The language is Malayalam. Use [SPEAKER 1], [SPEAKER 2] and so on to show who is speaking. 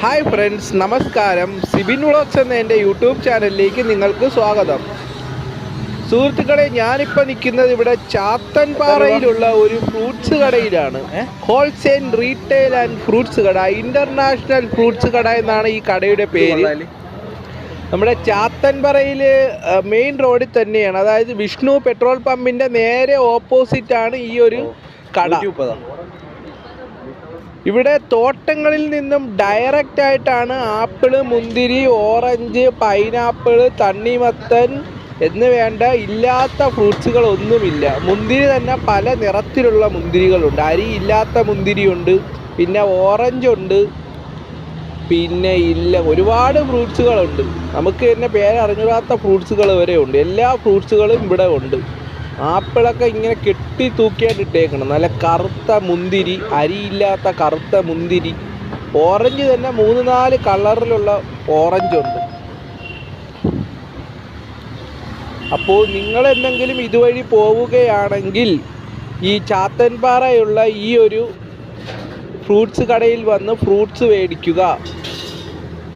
[SPEAKER 1] ഹായ് ഫ്രണ്ട്സ്, നമസ്കാരം. സിബിൻ വ്ളോഗ്സ് എന്ന എൻ്റെ യൂട്യൂബ് ചാനലിലേക്ക് നിങ്ങൾക്ക് സ്വാഗതം. സുഹൃത്തുക്കളെ, ഞാനിപ്പോൾ നിൽക്കുന്നത് ഇവിടെ ചാത്തൻപാറയിലുള്ള ഒരു ഫ്രൂട്ട്സ് കടയിലാണ്. ഹോൾസെയിൽ റീറ്റെയിൽ ആൻഡ് ഫ്രൂട്ട്സ് കട, ഇൻ്റർനാഷണൽ ഫ്രൂട്ട്സ് കട എന്നാണ് ഈ കടയുടെ പേര്. നമ്മുടെ ചാത്തൻപാറയിൽ മെയിൻ റോഡിൽ തന്നെയാണ്, അതായത് വിഷ്ണു പെട്രോൾ പമ്പിൻ്റെ നേരെ ഓപ്പോസിറ്റാണ് ഈ ഒരു കട. ഇവിടെ തോട്ടങ്ങളിൽ നിന്നും ഡയറക്റ്റ് ആയിട്ടാണ് ആപ്പിള്, മുന്തിരി, ഓറഞ്ച്, പൈനാപ്പിൾ, തണ്ണിമത്തൻ എന്ന് വേണ്ട ഇല്ലാത്ത ഫ്രൂട്ട്സുകളൊന്നുമില്ല. മുന്തിരി തന്നെ പല നിറത്തിലുള്ള മുന്തിരികളുണ്ട്. അരി ഇല്ലാത്ത മുന്തിരിയുണ്ട്, പിന്നെ ഓറഞ്ച് ഉണ്ട്, പിന്നെ ഒരുപാട് ഫ്രൂട്ട്സുകളുണ്ട്. നമുക്ക് തന്നെ പേരറിഞ്ഞിടാത്ത ഫ്രൂട്ട്സുകൾ വരെ ഉണ്ട്. എല്ലാ ഫ്രൂട്ട്സുകളും ഇവിടെ ഉണ്ട്. ആപ്പിളൊക്കെ ഇങ്ങനെ കെട്ടി തൂക്കിയായിട്ട് ഇട്ടേക്കണം. നല്ല കറുത്ത മുന്തിരി, അരിയില്ലാത്ത കറുത്ത മുന്തിരി. ഓറഞ്ച് തന്നെ 3-4 കളറിലുള്ള ഓറഞ്ച് ഉണ്ട്. അപ്പോൾ നിങ്ങളെന്തെങ്കിലും ഇതുവഴി പോവുകയാണെങ്കിൽ ഈ ചാത്തൻപാറയുള്ള ഈ ഒരു ഫ്രൂട്ട്സ് കടയിൽ വന്ന് ഫ്രൂട്ട്സ് മേടിക്കുക.